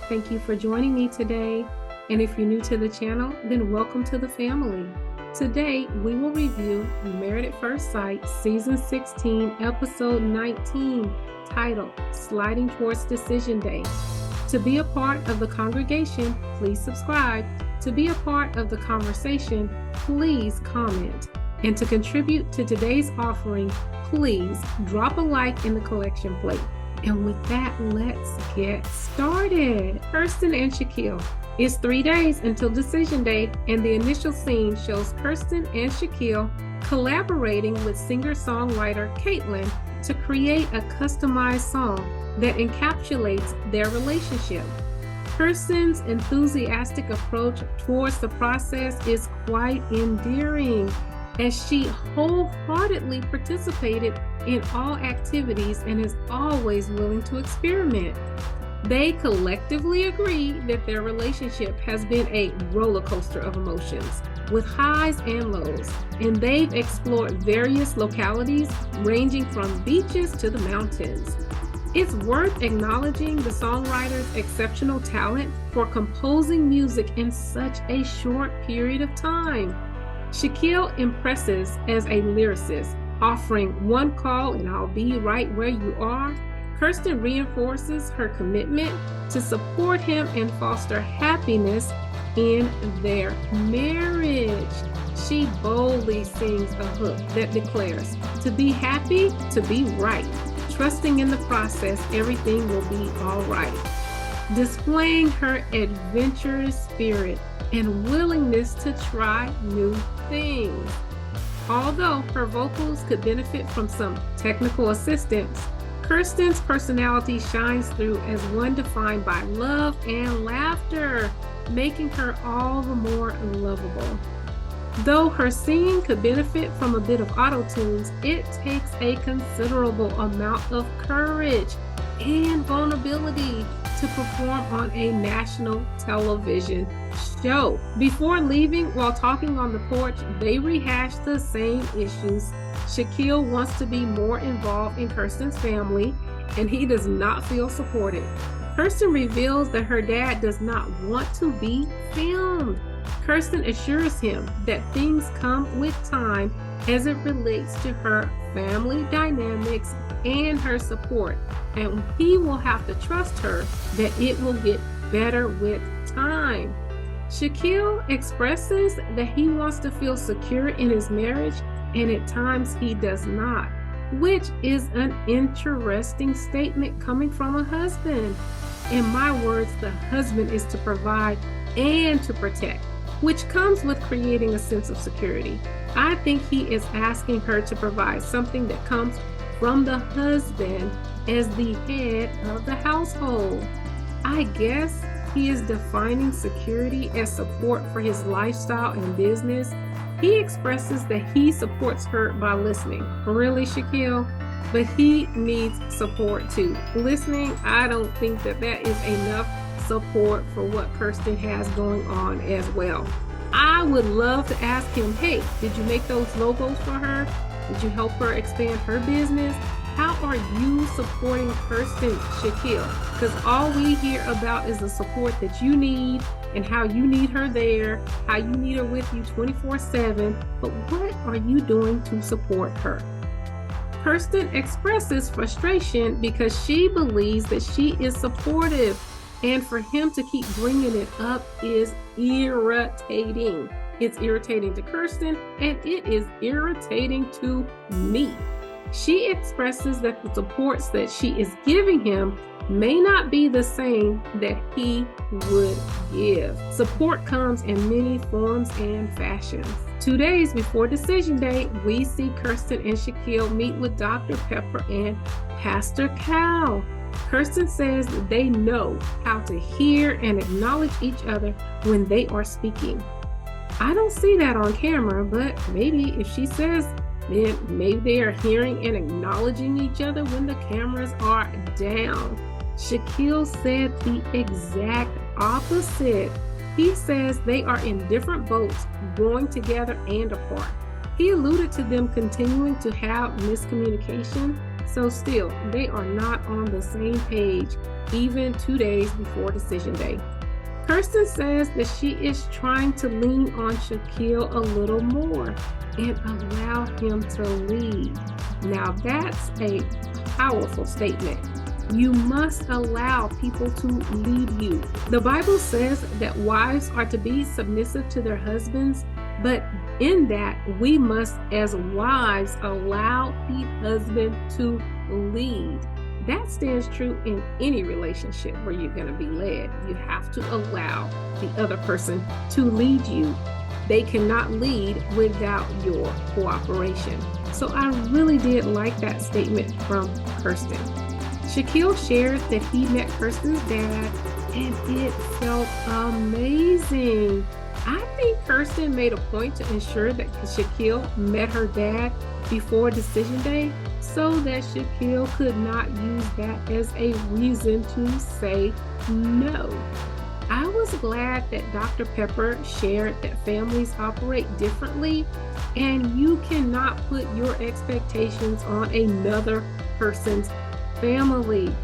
Thank you for joining me today. And if you're new to the channel, then welcome to the family. Today, we will review Married at First Sight, Season 16, Episode 19, titled Sliding Towards Decision Day. To be a part of the congregation, please subscribe. To be a part of the conversation, please comment. And to contribute to today's offering, please drop a like in the collection plate. And with that, let's get started. Kirsten and Shaquille. It's 3 days until decision day, and the initial scene shows Kirsten and Shaquille collaborating with singer-songwriter Caitlin to create a customized song that encapsulates their relationship. Kirsten's enthusiastic approach towards the process is quite endearing, as she wholeheartedly participated in all activities and is always willing to experiment. They collectively agree that their relationship has been a roller coaster of emotions with highs and lows, and they've explored various localities ranging from beaches to the mountains. It's worth acknowledging the songwriter's exceptional talent for composing music in such a short period of time. Shaquille impresses as a lyricist, offering one call and I'll be right where you are. Kirsten reinforces her commitment to support him and foster happiness in their marriage. She boldly sings a hook that declares, to be happy, to be right. Trusting in the process, everything will be all right. Displaying her adventurous spirit and willingness to try new things. Although her vocals could benefit from some technical assistance, Kirsten's personality shines through as one defined by love and laughter, making her all the more lovable. Though her singing could benefit from a bit of auto-tunes, it takes a considerable amount of courage and vulnerability to perform on a national television show. Before leaving, while talking on the porch, they rehash the same issues. Shaquille wants to be more involved in Kirsten's family, and he does not feel supported. Kirsten reveals that her dad does not want to be filmed. Kirsten assures him that things come with time as it relates to her family dynamics and her support, and he will have to trust her that it will get better with time. Shaquille expresses that he wants to feel secure in his marriage, and at times he does not, which is an interesting statement coming from a husband. In my words, the husband is to provide and to protect, which comes with creating a sense of security. I think he is asking her to provide something that comes from the husband as the head of the household. I guess he is defining security as support for his lifestyle and business. He expresses that he supports her by listening. Really, Shaquille? But he needs support too. Listening, I don't think that is enough support for what Kirsten has going on as well. I would love to ask him, hey, did you make those logos for her? Did you help her expand her business? How are you supporting Kirsten, Shaquille? Because all we hear about is the support that you need and how you need her there, how you need her with you 24/7. But what are you doing to support her? Kirsten expresses frustration because she believes that she is supportive, and for him to keep bringing it up is irritating. It's irritating to Kirsten, and it is irritating to me. She expresses that the supports that she is giving him may not be the same that he would give. Support comes in many forms and fashions. 2 days before decision day, we see Kirsten and Shaquille meet with Dr. Pepper and Pastor Cal. Kirsten says that they know how to hear and acknowledge each other when they are speaking. I don't see that on camera, but maybe if she says, then maybe they are hearing and acknowledging each other when the cameras are down. Shaquille said the exact opposite. He says they are in different boats, going together and apart. He alluded to them continuing to have miscommunication, So still, they are not on the same page, even 2 days before decision day. Kirsten says that she is trying to lean on Shaquille a little more and allow him to lead. Now that's a powerful statement. You must allow people to lead you. The Bible says that wives are to be submissive to their husbands, but in that we must, as wives, allow the husband to lead. That stands true in any relationship where you're going to be led. You have to allow the other person to lead you. They cannot lead without your cooperation. So I really did like that statement from Kirsten. Shaquille shared that he met Kirsten's dad and it felt amazing. I think Kirsten made a point to ensure that Shaquille met her dad before decision day so that Shaquille could not use that as a reason to say no. I was glad that Dr. Pepper shared that families operate differently and you cannot put your expectations on another person's family.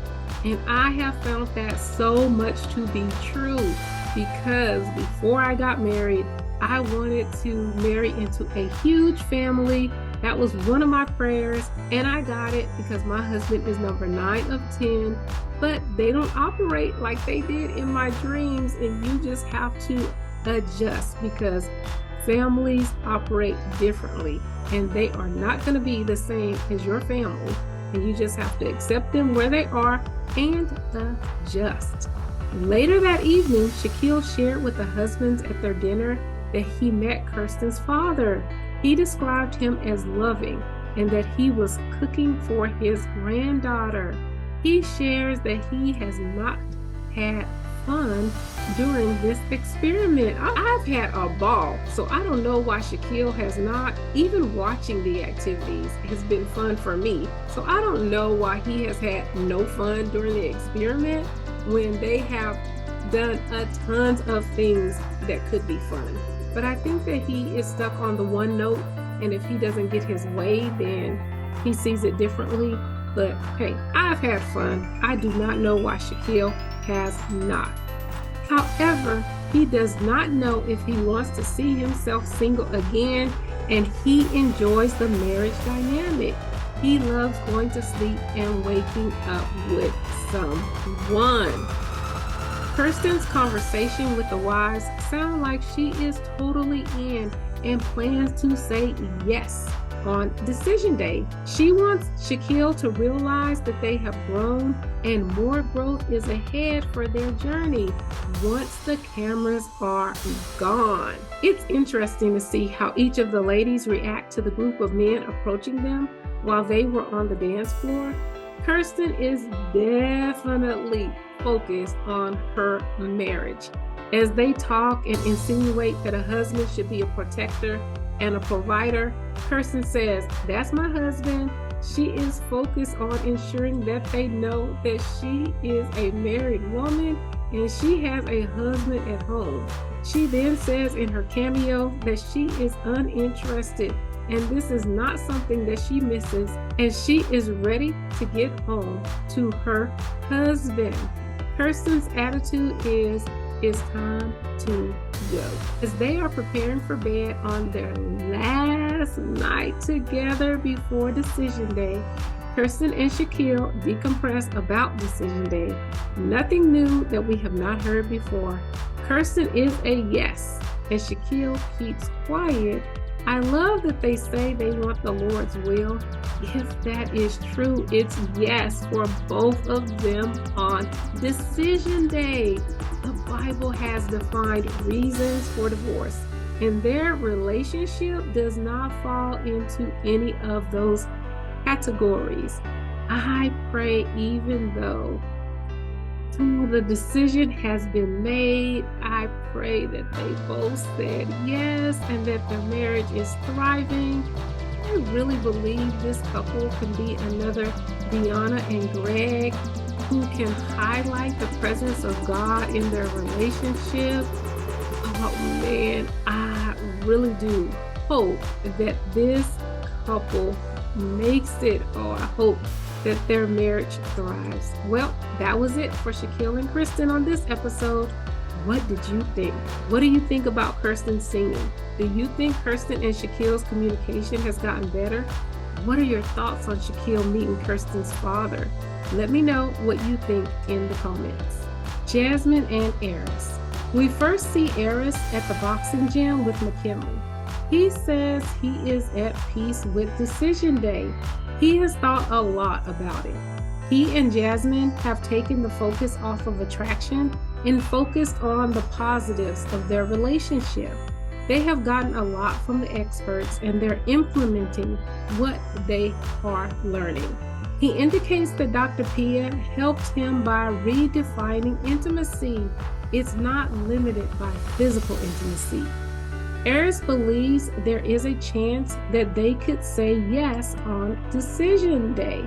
And I have found that so much to be true because before I got married, I wanted to marry into a huge family. That was one of my prayers, and I got it because my husband is number 9 of 10, but they don't operate like they did in my dreams, and you just have to adjust because families operate differently, and they are not going to be the same as your family, and you just have to accept them where they are and adjust. Later that evening, Shaquille shared with the husbands at their dinner that he met Kirsten's father. He described him as loving and that he was cooking for his granddaughter. He shares that he has not had fun during this experiment. I've had a ball, so I don't know why Shaquille has not. Even watching the activities has been fun for me. So I don't know why he has had no fun during the experiment when they have done a tons of things that could be fun. But I think that he is stuck on the one note, and if he doesn't get his way, then he sees it differently. But hey, I've had fun. I do not know why Shaquille has not. However, he does not know if he wants to see himself single again, and he enjoys the marriage dynamic. He loves going to sleep and waking up with someone. Kirsten's conversation with the wives sound like she is totally in and plans to say yes on decision day. She wants Shaquille to realize that they have grown and more growth is ahead for their journey once the cameras are gone. It's interesting to see how each of the ladies react to the group of men approaching them while they were on the dance floor. Kirsten is definitely focused on her marriage. As they talk and insinuate that a husband should be a protector and a provider, Kirsten says, "That's my husband." She is focused on ensuring that they know that she is a married woman and she has a husband at home. She then says in her cameo that she is uninterested and this is not something that she misses, and she is ready to get home to her husband. Kirsten's attitude is, it's time to go. As they are preparing for bed on their last night together before decision day, Kirsten and Shaquille decompress about decision day. Nothing new that we have not heard before. Kirsten is a yes, and Shaquille keeps quiet. I love that they say they want the Lord's will. If that is true, it's yes for both of them on decision day. The Bible has defined reasons for divorce, and their relationship does not fall into any of those categories. I pray even though the decision has been made, I pray that they both said yes and that their marriage is thriving. I really believe this couple can be another Deanna and Greg who can highlight the presence of God in their relationship. Oh man, I really do hope that this couple makes it. Oh, I hope that their marriage thrives. Well, that was it for Shaquille and Kirsten on this episode. What did you think? What do you think about Kirsten singing? Do you think Kirsten and Shaquille's communication has gotten better? What are your thoughts on Shaquille meeting Kirsten's father? Let me know what you think in the comments. Jasmine and Airris. We first see Airris at the boxing gym with Mackinley. He says he is at peace with decision day. He has thought a lot about it. He and Jasmine have taken the focus off of attraction and focused on the positives of their relationship. They have gotten a lot from the experts and they're implementing what they are learning. He indicates that Dr. Pia helped him by redefining intimacy. It's not limited by physical intimacy. Airris believes there is a chance that they could say yes on decision day.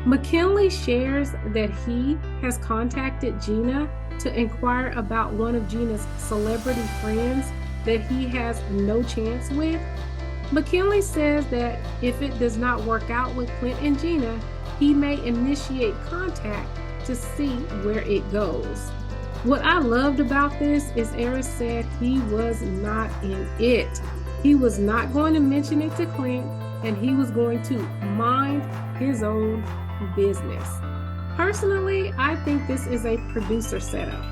Mackinley shares that he has contacted Gina to inquire about one of Gina's celebrity friends that he has no chance with. Mackinley says that if it does not work out with Clint and Gina, he may initiate contact to see where it goes. What I loved about this is Airris said he was not in it. He was not going to mention it to Clint, and he was going to mind his own business. Personally, I think this is a producer setup.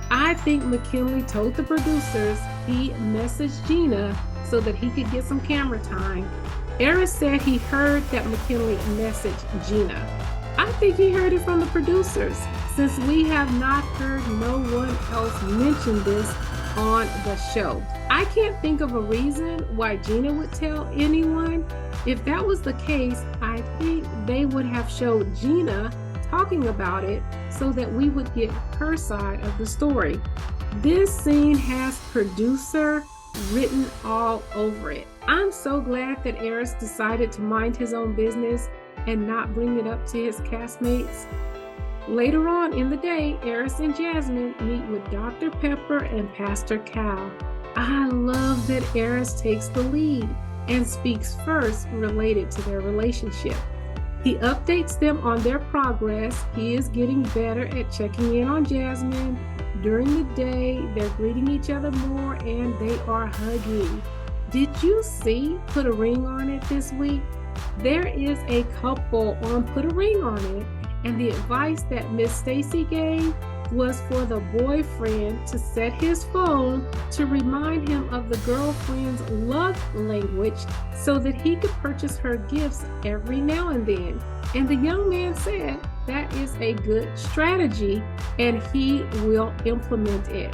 I think Mackinley told the producers he messaged Gina so that he could get some camera time. Airris said he heard that Mackinley messaged Gina. I think he heard it from the producers, since we have not heard no one else mention this on the show. I can't think of a reason why Gina would tell anyone. If that was the case, I think they would have showed Gina talking about it so that we would get her side of the story. This scene has producer written all over it. I'm so glad that Airris decided to mind his own business and not bring it up to his castmates. Later on in the day, Airris and Jasmine meet with Dr. Pepper and Pastor Cal. I love that Airris takes the lead and speaks first related to their relationship. He updates them on their progress. He is getting better at checking in on Jasmine. During the day, they're greeting each other more and they are hugging. Did you see Put a Ring on It this week? There is a couple on Put a Ring on It, and the advice that Miss Stacy gave was for the boyfriend to set his phone to remind him of the girlfriend's love language so that he could purchase her gifts every now and then. And the young man said that is a good strategy and he will implement it,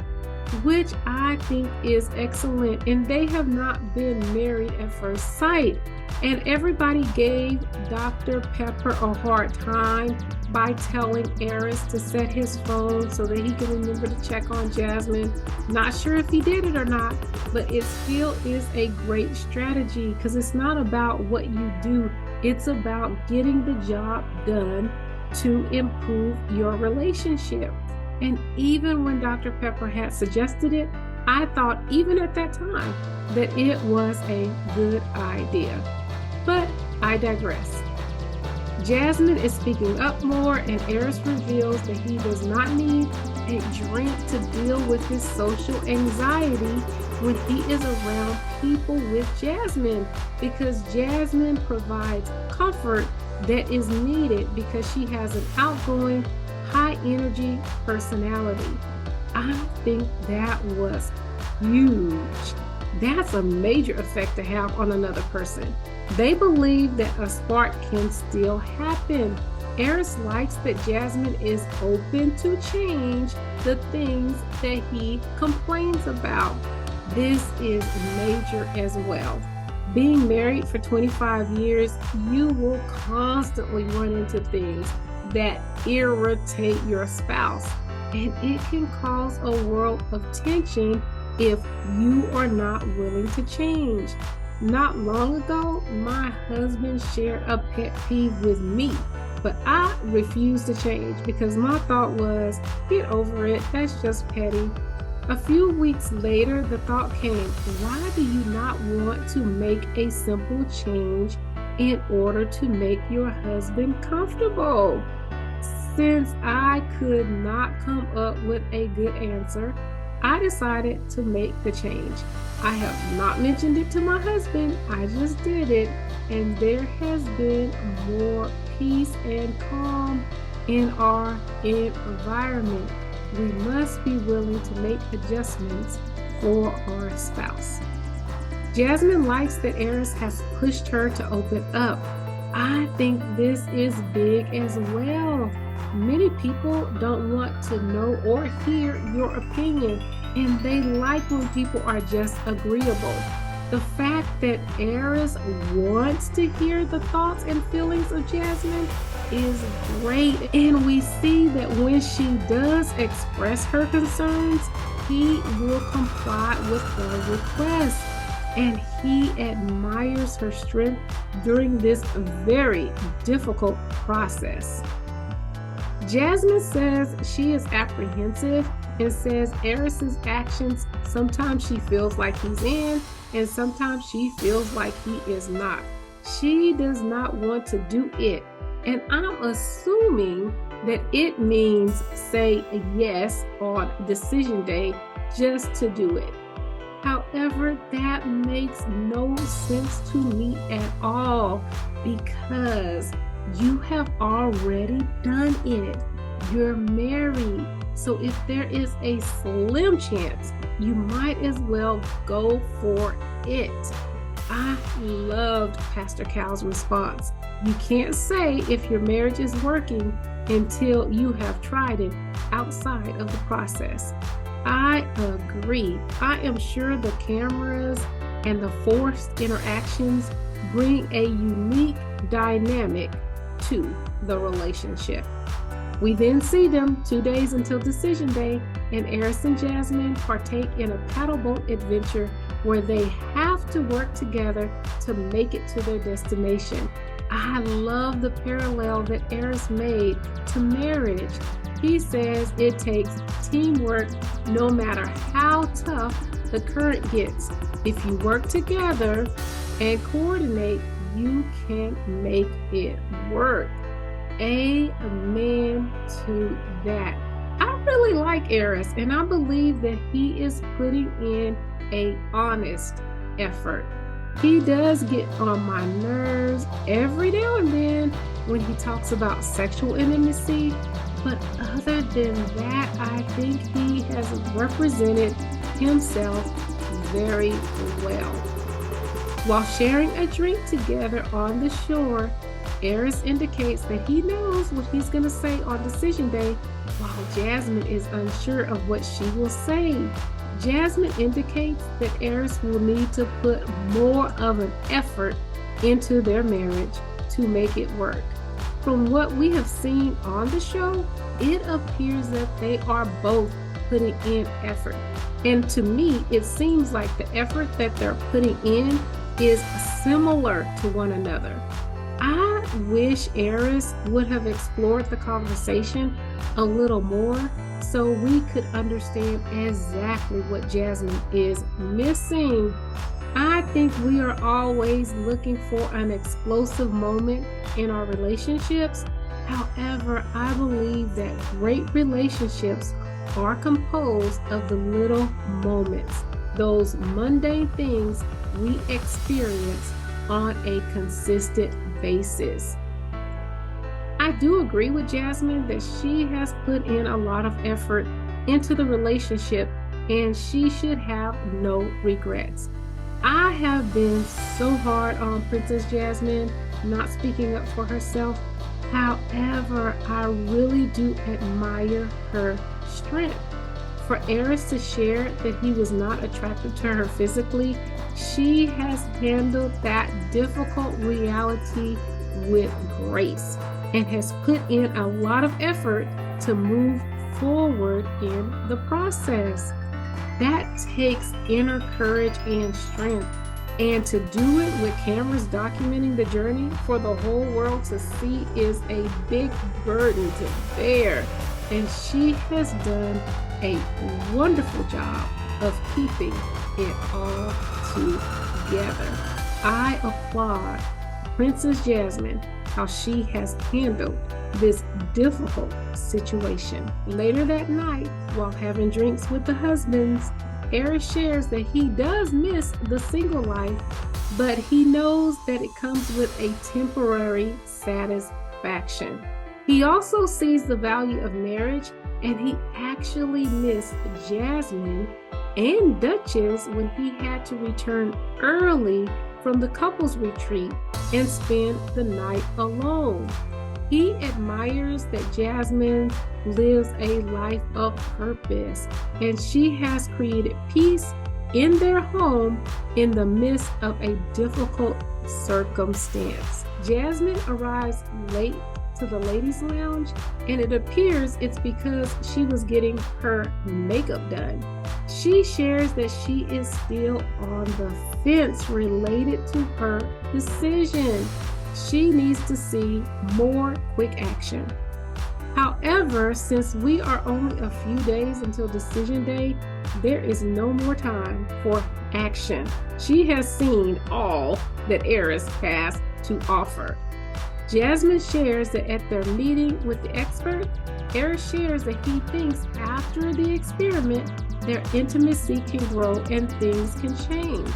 which I think is excellent. And they have not been married at first sight. And everybody gave Dr. Pepper a hard time by telling Airris to set his phone so that he can remember to check on Jasmine. Not sure if he did it or not, but it still is a great strategy because it's not about what you do. It's about getting the job done to improve your relationship. And even when Dr. Pepper had suggested it, I thought even at that time that it was a good idea. But I digress. Jasmine is speaking up more and Airris reveals that he does not need a drink to deal with his social anxiety when he is around people with Jasmine, because Jasmine provides comfort that is needed because she has an outgoing, high energy personality. I think that was huge. That's a major effect to have on another person. They believe that a spark can still happen. Airris likes that Jasmine is open to change the things that he complains about. This is major as well. Being married for 25 years, you will constantly run into things that irritate your spouse, and it can cause a world of tension if you are not willing to change. Not long ago, my husband shared a pet peeve with me, but I refused to change because my thought was, get over it, that's just petty. A few weeks later, the thought came, why do you not want to make a simple change in order to make your husband comfortable. Since I could not come up with a good answer, I decided to make the change. I have not mentioned it to my husband, I just did it, and there has been more peace and calm in our environment. We must be willing to make adjustments for our spouse. Jasmine likes that Airris has pushed her to open up. I think this is big as well. Many people don't want to know or hear your opinion, and they like when people are just agreeable. The fact that Airris wants to hear the thoughts and feelings of Jasmine is great, and we see that when she does express her concerns, he will comply with her request, and he admires her strength during this very difficult process. Jasmine says she is apprehensive and says Airris's actions, sometimes she feels like he's in and sometimes she feels like he is not. She does not want to do it, and I'm assuming that it means say yes on decision day just to do it. However, that makes no sense to me at all, because you have already done it. You're married. So if there is a slim chance, you might as well go for it. I loved Pastor Cal's response. You can't say if your marriage is working until you have tried it outside of the process. I agree. I am sure the cameras and the forced interactions bring a unique dynamic to the relationship. We then see them 2 days until decision day, and Airris and Jasmine partake in a paddle boat adventure where they have to work together to make it to their destination. I love the parallel that Airris made to marriage. He says it takes teamwork no matter how tough the current gets. If you work together and coordinate, you can make it work. Amen to that. I really like Airris, and I believe that he is putting in an honest effort. He does get on my nerves every now and then when he talks about sexual intimacy, but other than that, I think he has represented himself very well. While sharing a drink together on the shore, Airris indicates that he knows what he's going to say on decision day, while Jasmine is unsure of what she will say. Jasmine indicates that Airris will need to put more of an effort into their marriage to make it work. From what we have seen on the show, it appears that they are both putting in effort. And to me, it seems like the effort that they're putting in is similar to one another. I wish Airris would have explored the conversation a little more so we could understand exactly what Jasmine is missing. I think we are always looking for an explosive moment in our relationships. However, I believe that great relationships are composed of the little moments, those mundane things we experience on a consistent basis. I do agree with Jasmine that she has put in a lot of effort into the relationship, and she should have no regrets. I have been so hard on Princess Jasmine, not speaking up for herself. However, I really do admire her strength. For Airris to share that he was not attracted to her physically, she has handled that difficult reality with grace and has put in a lot of effort to move forward in the process. That takes inner courage and strength. And to do it with cameras documenting the journey for the whole world to see is a big burden to bear. And she has done a wonderful job of keeping it all together. I applaud Princess Jasmine how she has handled this difficult situation. Later that night, while having drinks with the husbands, Airris shares that he does miss the single life, but he knows that it comes with a temporary satisfaction. He also sees the value of marriage, and he actually missed Jasmine and Duchess when he had to return early from the couples retreat and spend the night alone. He admires that Jasmine lives a life of purpose, and she has created peace in their home in the midst of a difficult circumstance. Jasmine arrives late to the ladies' lounge, and it appears it's because she was getting her makeup done. She shares that she is still on the fence related to her decision. She needs to see more quick action. However, since we are only a few days until decision day, there is no more time for action. She has seen all that Airris has to offer. Jasmine shares that at their meeting with the expert, Airris shares that he thinks after the experiment, their intimacy can grow and things can change.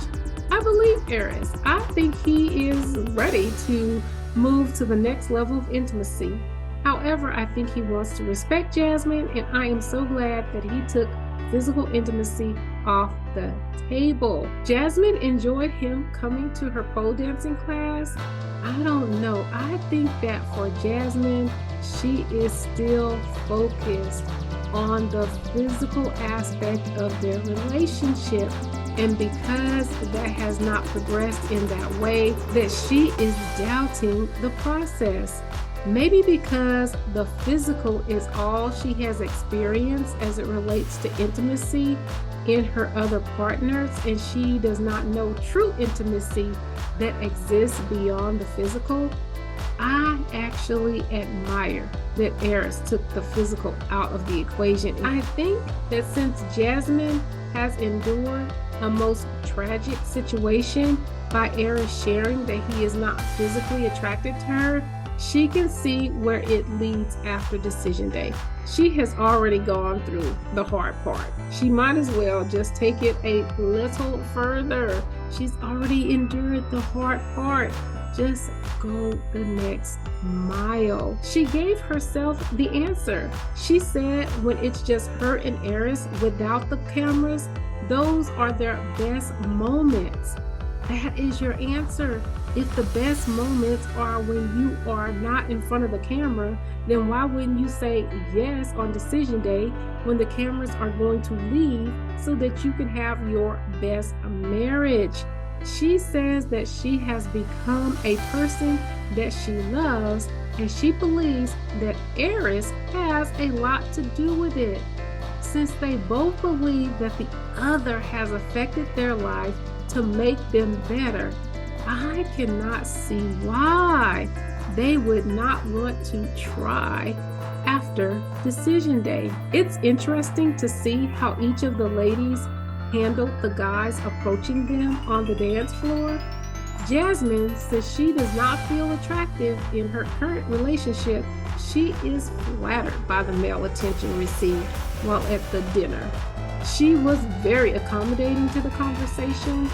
I believe Airris. I think he is ready to move to the next level of intimacy. However, I think he wants to respect Jasmine, and I am so glad that he took physical intimacy off the table. Jasmine enjoyed him coming to her pole dancing class. I don't know. I think that for Jasmine, she is still focused on the physical aspect of their relationship. And because that has not progressed in that way, that she is doubting the process. Maybe because the physical is all she has experienced as it relates to intimacy in her other partners, and she does not know true intimacy that exists beyond the physical. I actually admire that Airris took the physical out of the equation. I think that since Jasmine has endured a most tragic situation by Airris sharing that he is not physically attracted to her, she can see where it leads after decision day. She has already gone through the hard part. She might as well just take it a little further. She's already endured the hard part. Just go the next mile. She gave herself the answer. She said when it's just her and Airris without the cameras, those are their best moments. That is your answer. If the best moments are when you are not in front of the camera, then why wouldn't you say yes on decision day when the cameras are going to leave so that you can have your best marriage? She says that she has become a person that she loves, and she believes that Airris has a lot to do with it. Since they both believe that the other has affected their life to make them better, I cannot see why they would not want to try after decision day. It's interesting to see how each of the ladies handled the guys approaching them on the dance floor. Jasmine says she does not feel attractive in her current relationship. She is flattered by the male attention received while at the dinner. She was very accommodating to the conversation.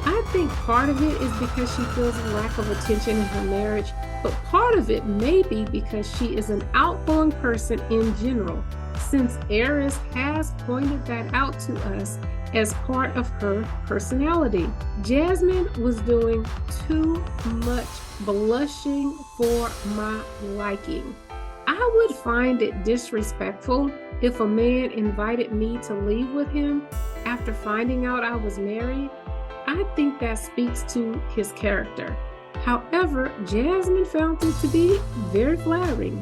I think part of it is because she feels a lack of attention in her marriage, but part of it may be because she is an outgoing person in general, since Airris has pointed that out to us as part of her personality. Jasmine was doing too much blushing for my liking. I would find it disrespectful if a man invited me to leave with him after finding out I was married. I think that speaks to his character. However, Jasmine found it to be very flattering.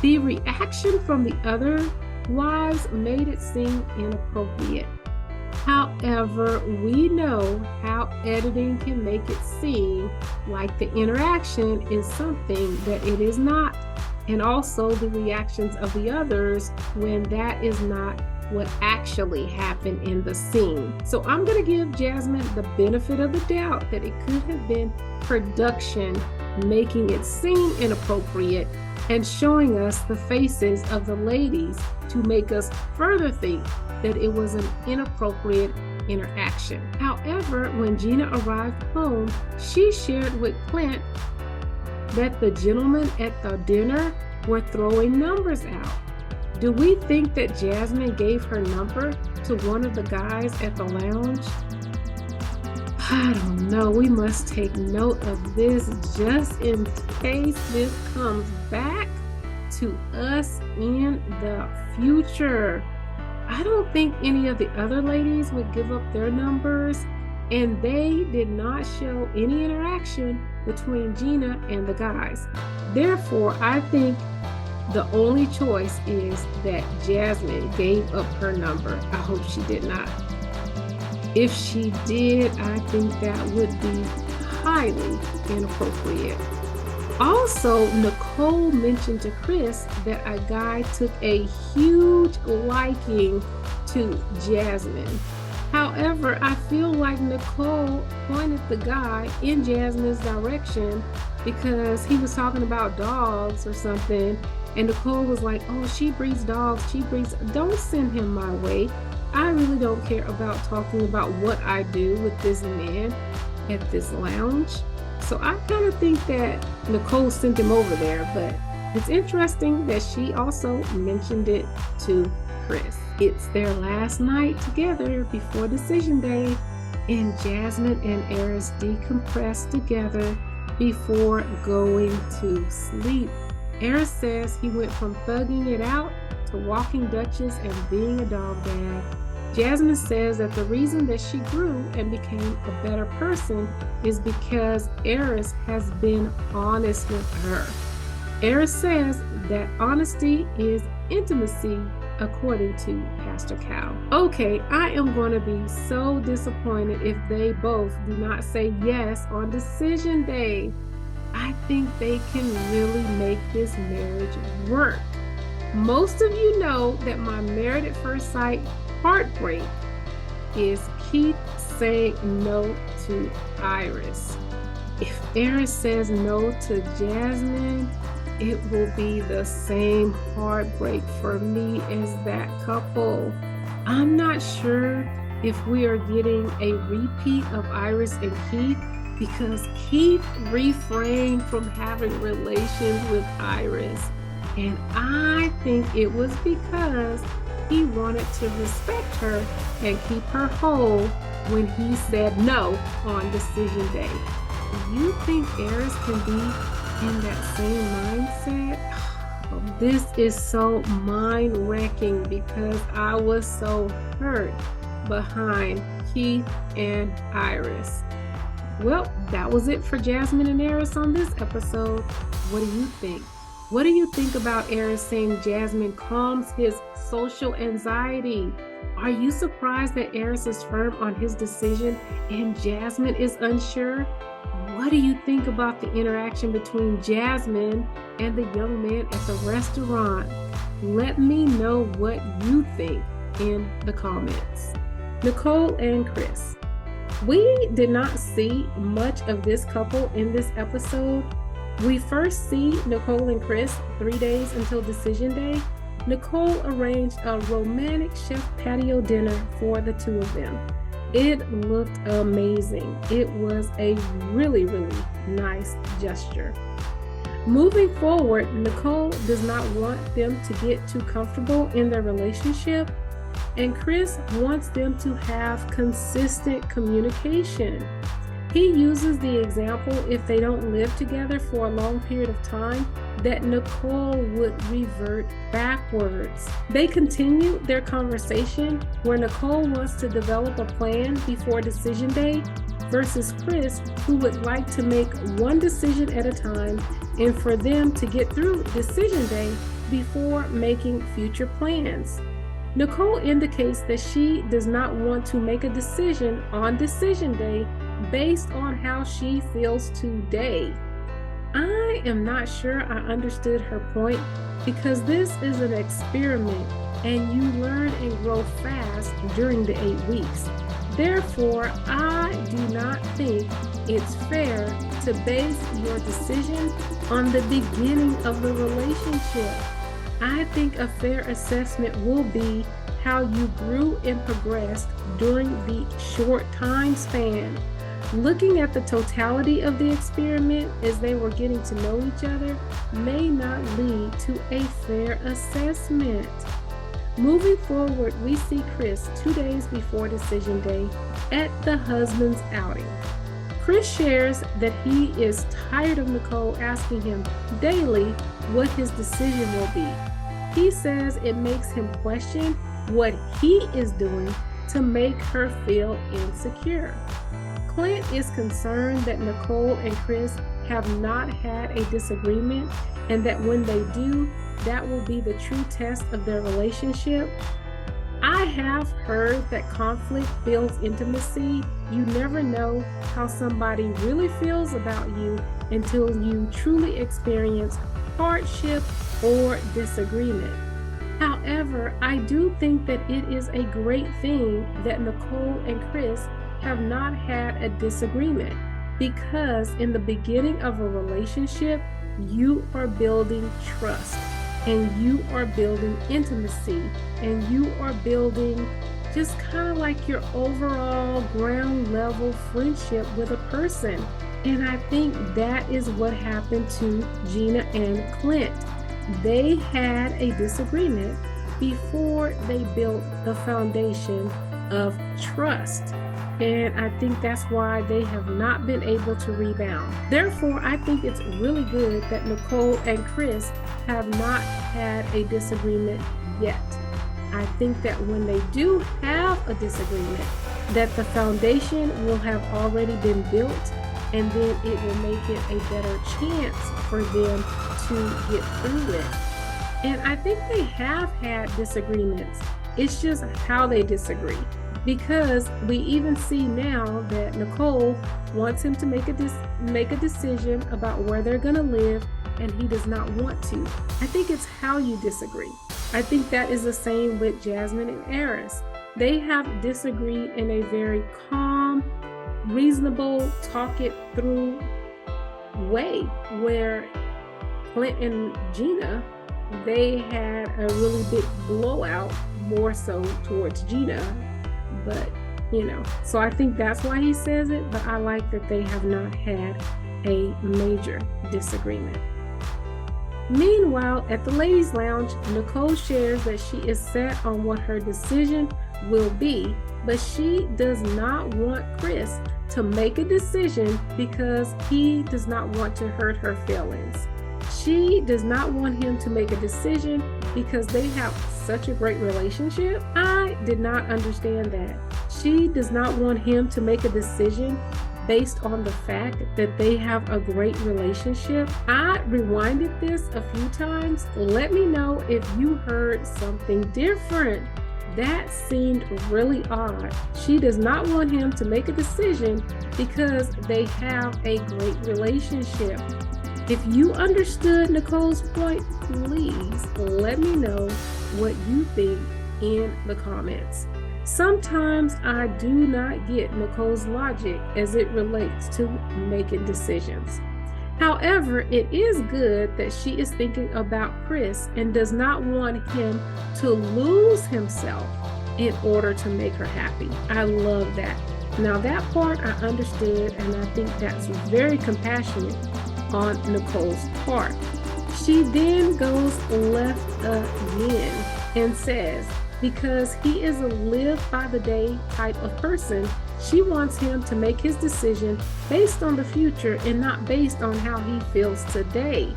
The reaction from the other wives made it seem inappropriate. However, we know how editing can make it seem like the interaction is something that it is not, and also the reactions of the others when that is not what actually happened in the scene. So I'm going to give Jasmine the benefit of the doubt that it could have been production making it seem inappropriate and showing us the faces of the ladies to make us further think that it was an inappropriate interaction. However, when Gina arrived home, she shared with Clint that the gentlemen at the dinner were throwing numbers out. Do we think that Jasmine gave her number to one of the guys at the lounge? I don't know. We must take note of this just in case this comes back to us in the future. I don't think any of the other ladies would give up their numbers, and they did not show any interaction between Gina and the guys. Therefore, I think the only choice is that Jasmine gave up her number. I hope she did not. If she did, I think that would be highly inappropriate. Also, Nicole mentioned to Chris that a guy took a huge liking to Jasmine. However, I feel like Nicole pointed the guy in Jasmine's direction because he was talking about dogs or something. And Nicole was like, oh, she breeds dogs. Don't send him my way. I really don't care about talking about what I do with this man at this lounge. So I kind of think that Nicole sent him over there, but it's interesting that she also mentioned it to Chris. It's their last night together before decision day, and Jasmine and Airris decompress together before going to sleep. Airris says he went from thugging it out to walking Duchess and being a dog dad. Jasmine says that the reason that she grew and became a better person is because Airris has been honest with her. Airris says that honesty is intimacy, according to Pastor Cal. Okay, I am going to be so disappointed if they both do not say yes on decision day. I think they can really make this marriage work. Most of you know that my Married at First Sight heartbreak is Keith saying no to Airris. If Airris says no to Jasmine, it will be the same heartbreak for me as that couple. I'm not sure if we are getting a repeat of Airris and Keith because Keith refrained from having relations with Airris. And I think it was because he wanted to respect her and keep her whole when he said no on decision day. Do you think Airris can be in that same mindset? This is so mind-wrecking because I was so hurt behind Keith and Airris. Well, that was it for Jasmine and Airris on this episode. What do you think? What do you think about Airris saying Jasmine calms his social anxiety? Are you surprised that Airris is firm on his decision and Jasmine is unsure? What do you think about the interaction between Jasmine and the young man at the restaurant? Let me know what you think in the comments. Nicole and Chris. We did not see much of this couple in this episode. We first see Nicole and Chris 3 days until decision day. Nicole arranged a romantic chef patio dinner for the two of them. It looked amazing. It was a really, really nice gesture. Moving forward, Nicole does not want them to get too comfortable in their relationship, and Chris wants them to have consistent communication. He uses the example if they don't live together for a long period of time, that Nicole would revert backwards. They continue their conversation where Nicole wants to develop a plan before decision day versus Chris, who would like to make one decision at a time and for them to get through decision day before making future plans. Nicole indicates that she does not want to make a decision on decision day based on how she feels today. I am not sure I understood her point because this is an experiment and you learn and grow fast during the 8 weeks. Therefore, I do not think it's fair to base your decision on the beginning of the relationship. I think a fair assessment will be how you grew and progressed during the short time span. Looking at the totality of the experiment as they were getting to know each other may not lead to a fair assessment. Moving forward, we see Chris 2 days before decision day at the husband's outing. Chris shares that he is tired of Nicole asking him daily what his decision will be. He says it makes him question what he is doing to make her feel insecure. Clint is concerned that Nicole and Chris have not had a disagreement and that when they do, that will be the true test of their relationship. I have heard that conflict builds intimacy. You never know how somebody really feels about you until you truly experience hardship or disagreement. However, I do think that it is a great thing that Nicole and Chris have not had a disagreement, because in the beginning of a relationship, you are building trust and you are building intimacy and you are building just kind of like your overall ground level friendship with a person. And I think that is what happened to Gina and Clint. They had a disagreement before they built the foundation of trust. And I think that's why they have not been able to rebound. Therefore, I think it's really good that Nicole and Chris have not had a disagreement yet. I think that when they do have a disagreement, that the foundation will have already been built, and then it will make it a better chance for them to get through it. And I think they have had disagreements. It's just how they disagree. Because we even see now that Nicole wants him to make a decision about where they're going to live, and he does not want to. I think it's how you disagree. I think that is the same with Jasmine and Airris. They have disagreed in a very calm, reasonable, talk it through way, where Clint and Gina, they had a really big blowout, more so towards Gina. But, so I think that's why he says it, but I like that they have not had a major disagreement. Meanwhile, at the ladies' lounge, Nicole shares that she is set on what her decision will be, but she does not want Chris to make a decision because he does not want to hurt her feelings. She does not want him to make a decision because they have such a great relationship. I did not understand that. She does not want him to make a decision based on the fact that they have a great relationship. I rewinded this a few times. Let me know if you heard something different. That seemed really odd. She does not want him to make a decision because they have a great relationship. If you understood Nicole's point, please let me know what you think in the comments. Sometimes I do not get Nicole's logic as it relates to making decisions. However, it is good that she is thinking about Chris and does not want him to lose himself in order to make her happy. I love that. Now that part I understood, and I think that's very compassionate on Nicole's part. She then goes left again and says, because he is a live by the day type of person, she wants him to make his decision based on the future and not based on how he feels today.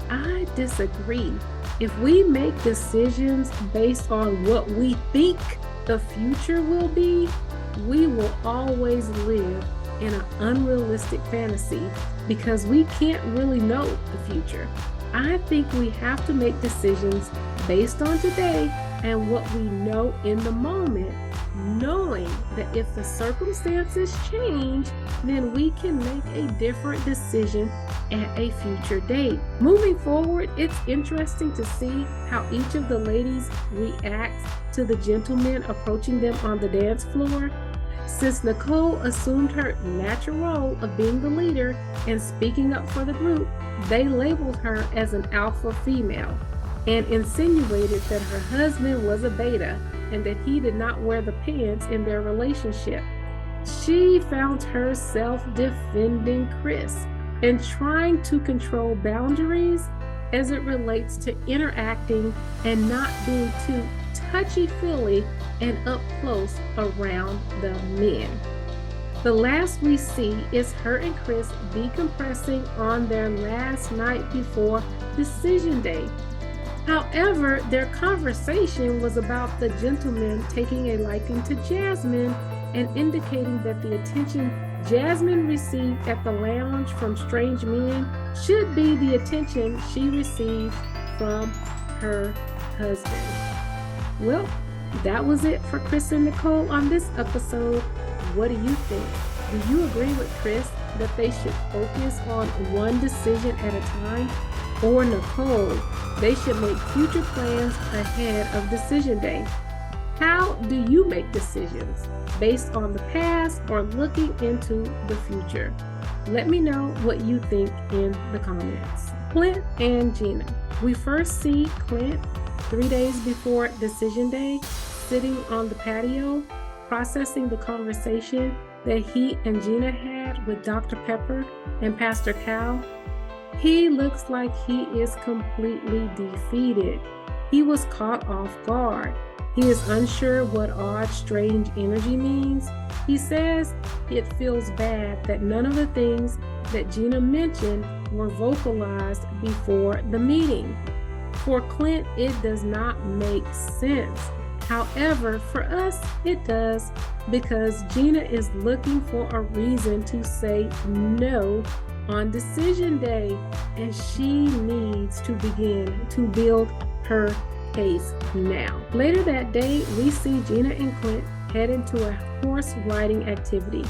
I disagree. If we make decisions based on what we think the future will be, we will always live in an unrealistic fantasy because we can't really know the future. I think we have to make decisions based on today and what we know in the moment, knowing that if the circumstances change, then we can make a different decision at a future date. Moving forward, it's interesting to see how each of the ladies reacts to the gentlemen approaching them on the dance floor. Since Nicole assumed her natural role of being the leader and speaking up for the group, they labeled her as an alpha female and insinuated that her husband was a beta and that he did not wear the pants in their relationship. She found herself defending Chris and trying to control boundaries as it relates to interacting and not being too touchy-feely and up close around the men. The last we see is her and Chris decompressing on their last night before decision day. However, their conversation was about the gentleman taking a liking to Jasmine and indicating that the attention Jasmine received at the lounge from strange men should be the attention she received from her husband. Well, that was it for Chris and Nicole on this episode. What do you think? Do you agree with Chris that they should focus on one decision at a time? Or Nicole, they should make future plans ahead of decision day? How do you make decisions? Based on the past or looking into the future? Let me know what you think in the comments. Clint and Gina. We first see Clint 3 days before decision day, sitting on the patio, processing the conversation that he and Gina had with Dr. Pepper and Pastor Cal. He looks like he is completely defeated. He was caught off guard. He is unsure what odd, strange energy means. He says it feels bad that none of the things that Gina mentioned were vocalized before the meeting. For Clint, it does not make sense. However, for us, it does, because Gina is looking for a reason to say no on decision day, and she needs to begin to build her case now. Later that day, we see Gina and Clint head into a horse riding activity.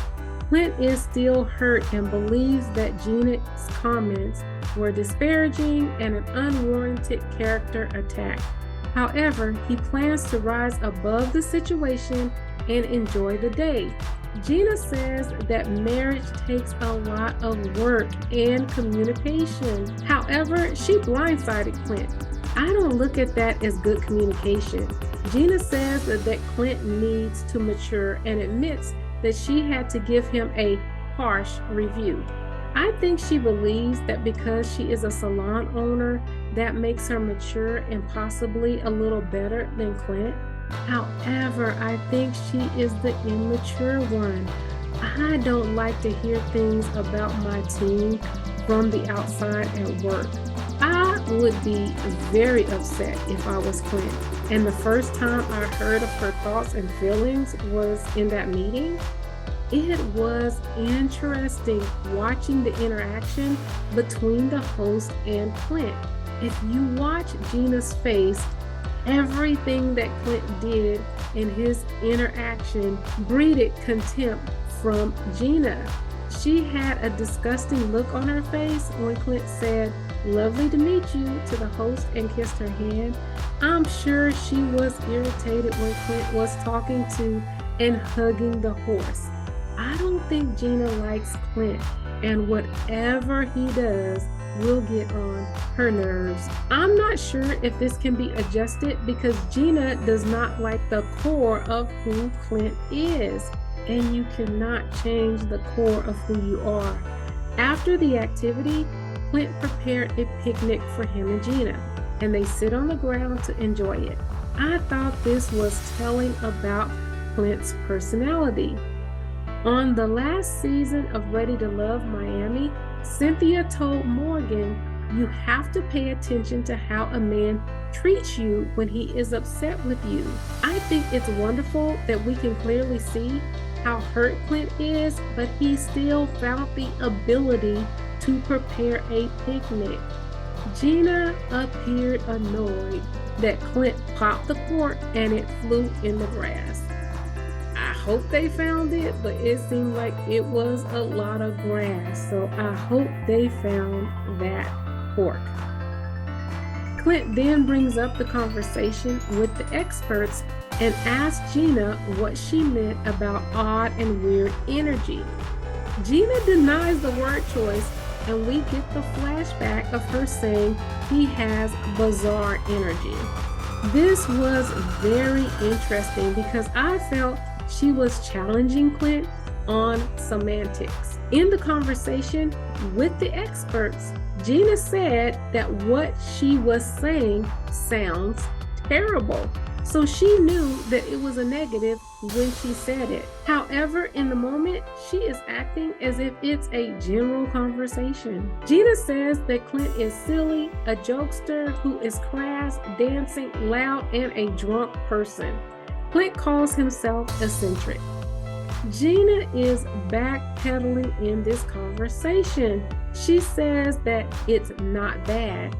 Clint is still hurt and believes that Gina's comments were disparaging and an unwarranted character attack. However, he plans to rise above the situation and enjoy the day. Gina says that marriage takes a lot of work and communication. However, she blindsided Clint. I don't look at that as good communication. Gina says that Clint needs to mature and admits that she had to give him a harsh review. I think she believes that because she is a salon owner, that makes her mature and possibly a little better than Clint. However, I think she is the immature one. I don't like to hear things about my team from the outside at work. I would be very upset if I was Clint. And the first time I heard of her thoughts and feelings was in that meeting. It was interesting watching the interaction between the host and Clint. If you watch Gina's face, everything that Clint did in his interaction breeded contempt from Gina. She had a disgusting look on her face when Clint said, "Lovely to meet you," to the host and kissed her hand. I'm sure she was irritated when Clint was talking to and hugging the horse. I don't think Gina likes Clint, and whatever he does will get on her nerves. I'm not sure if this can be adjusted because Gina does not like the core of who Clint is, and you cannot change the core of who you are. After the activity, Clint prepared a picnic for him and Gina, and they sit on the ground to enjoy it. I thought this was telling about Clint's personality. On the last season of Ready to Love Miami, Cynthia told Morgan, "You have to pay attention to how a man treats you when he is upset with you." I think it's wonderful that we can clearly see how hurt Clint is, but he still found the ability to prepare a picnic. Gina appeared annoyed that Clint popped the cork and it flew in the grass. I hope they found it, but it seemed like it was a lot of grass. So I hope they found that cork. Clint then brings up the conversation with the experts and asks Gina what she meant about odd and weird energy. Gina denies the word choice, and we get the flashback of her saying he has bizarre energy. This was very interesting because I felt she was challenging Clint on semantics. In the conversation with the experts, Gina said that what she was saying sounds terrible. So she knew that it was a negative when she said it. However, in the moment, she is acting as if it's a general conversation. Gina says that Clint is silly, a jokester who is crass, dancing, loud, and a drunk person. Clint calls himself eccentric. Gina is backpedaling in this conversation. She says that it's not bad.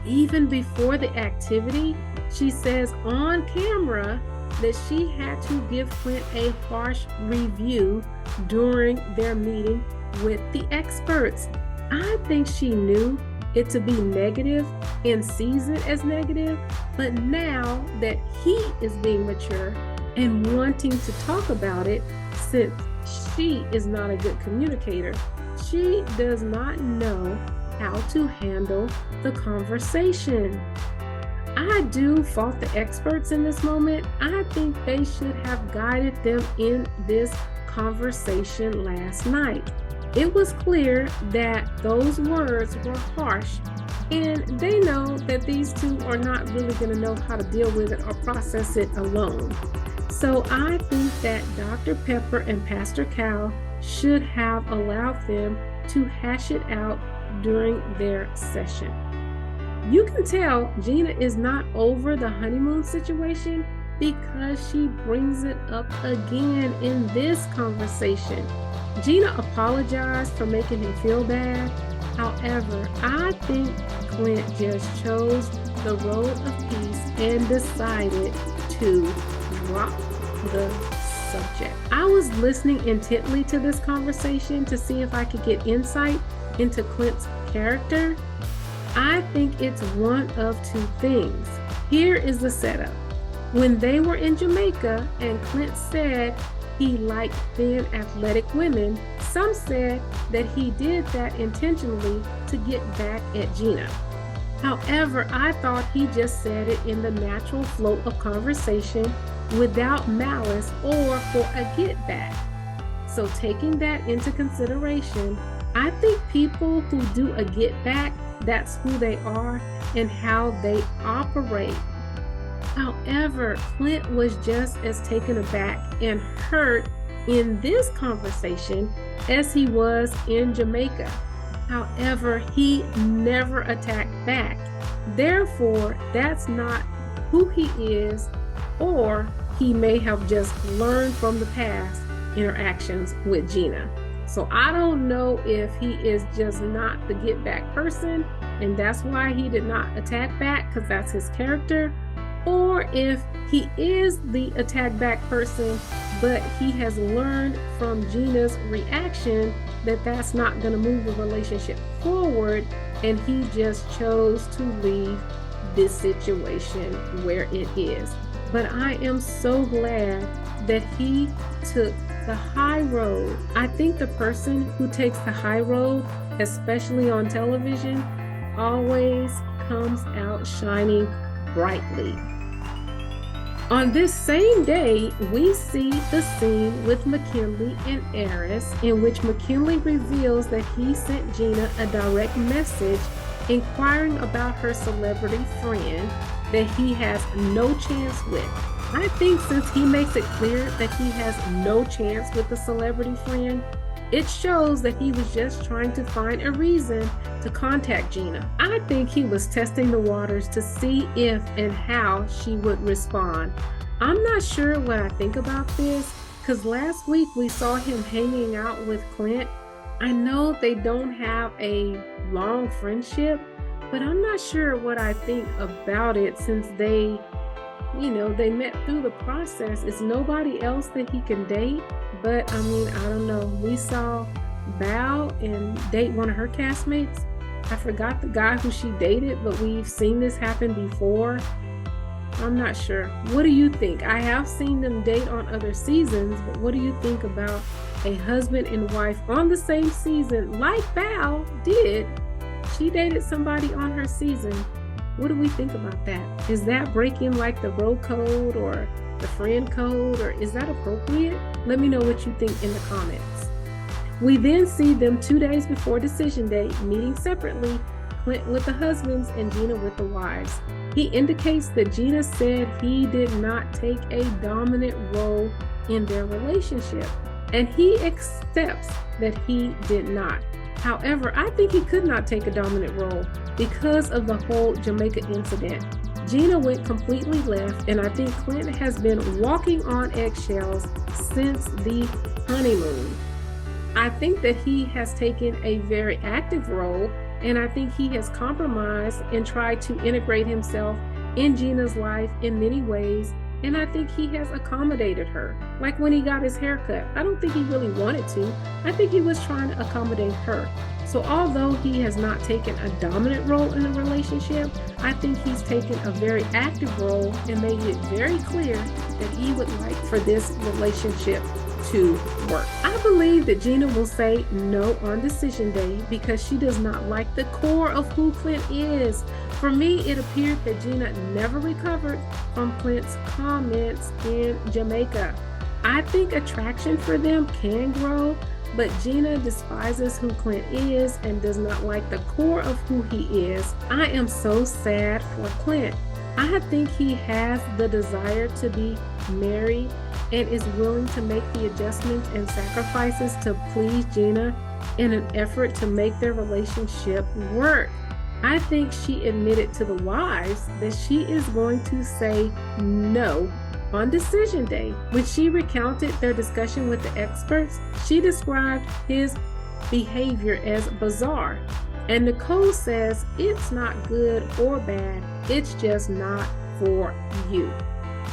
Even before the activity, she says on camera that she had to give Clint a harsh review during their meeting with the experts. I think she knew it to be negative and sees it as negative, but now that he is being mature and wanting to talk about it, since she is not a good communicator, she does not know how to handle the conversation. I do fault the experts in this moment. I think they should have guided them in this conversation last night. It was clear that those words were harsh, and they know that these two are not really going to know how to deal with it or process it alone. So I think that Dr. Pepper and Pastor Cal should have allowed them to hash it out during their session. You can tell Gina is not over the honeymoon situation because she brings it up again in this conversation. Gina apologized for making him feel bad. However, I think Clint just chose the road of peace and decided to drop the subject. I was listening intently to this conversation to see if I could get insight into Clint's character. I think it's one of two things. Here is the setup. When they were in Jamaica and Clint said he liked thin, athletic women, some said that he did that intentionally to get back at Gina. However, I thought he just said it in the natural flow of conversation without malice or for a get back. So taking that into consideration, I think people who do a get back, that's who they are and how they operate. However, Clint was just as taken aback and hurt in this conversation as he was in Jamaica. However, he never attacked back. Therefore, that's not who he is, or he may have just learned from the past interactions with Gina. So I don't know if he is just not the get back person and that's why he did not attack back because that's his character, or if he is the attack back person but he has learned from Gina's reaction that that's not going to move the relationship forward and he just chose to leave this situation where it is. But I am so glad that he took the high road. I think the person who takes the high road, especially on television, always comes out shining brightly. On this same day, we see the scene with Mackinley and Airris, in which Mackinley reveals that he sent Gina a direct message inquiring about her celebrity friend that he has no chance with. I think since he makes it clear that he has no chance with the celebrity friend, it shows that he was just trying to find a reason to contact Gina. I think he was testing the waters to see if and how she would respond. I'm not sure what I think about this, because last week we saw him hanging out with Clint. I know they don't have a long friendship, but I'm not sure what I think about it since they met through the process. Is nobody else that he can date? But I mean, I don't know. We saw Bao and date one of her castmates. I forgot the guy who she dated, but we've seen this happen before. I'm not sure. What do you think? I have seen them date on other seasons, but what do you think about a husband and wife on the same season like Bao did? She dated somebody on her season. What do we think about that? Is that breaking like the bro code or the friend code, or is that appropriate? Let me know what you think in the comments. We then see them 2 days before decision day meeting separately, Clint with the husbands and Gina with the wives. He indicates that Gina said he did not take a dominant role in their relationship, and he accepts that he did not. However, I think he could not take a dominant role because of the whole Jamaica incident. Gina went completely left, and I think Clint has been walking on eggshells since the honeymoon. I think that he has taken a very active role, and I think he has compromised and tried to integrate himself in Gina's life in many ways, and I think he has accommodated her. Like when he got his haircut, I don't think he really wanted to. I think he was trying to accommodate her. So although he has not taken a dominant role in a relationship, I think he's taken a very active role and made it very clear that he would like for this relationship to work. I believe that Gina will say no on decision day because she does not like the core of who Clint is. For me, it appeared that Gina never recovered from Clint's comments in Jamaica. I think attraction for them can grow, but Gina despises who Clint is and does not like the core of who he is. I am so sad for Clint. I think he has the desire to be married and is willing to make the adjustments and sacrifices to please Gina in an effort to make their relationship work. I think she admitted to the wives that she is going to say no on decision day. When she recounted their discussion with the experts, she described his behavior as bizarre. And Nicole says it's not good or bad, it's just not for you.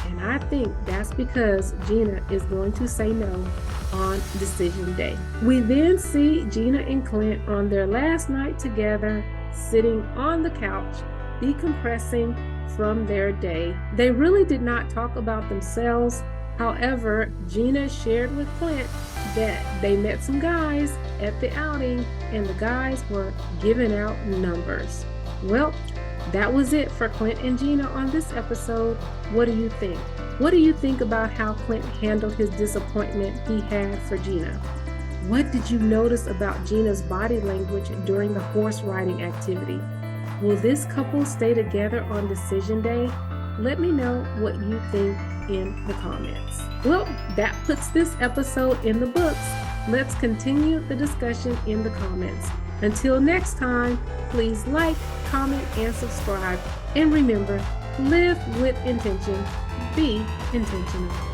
And I think that's because Gina is going to say no on decision day. We then see Gina and Clint on their last night together, sitting on the couch, decompressing from their day. They really did not talk about themselves. However, Gina shared with Clint that they met some guys at the outing and the guys were giving out numbers. Well, that was it for Clint and Gina on this episode. What do you think? What do you think about how Clint handled his disappointment he had for Gina? What did you notice about Gina's body language during the horse riding activity? Will this couple stay together on decision day? Let me know what you think in the comments. Well, that puts this episode in the books. Let's continue the discussion in the comments. Until next time, please like, comment, and subscribe. And remember, live with intention, be intentional.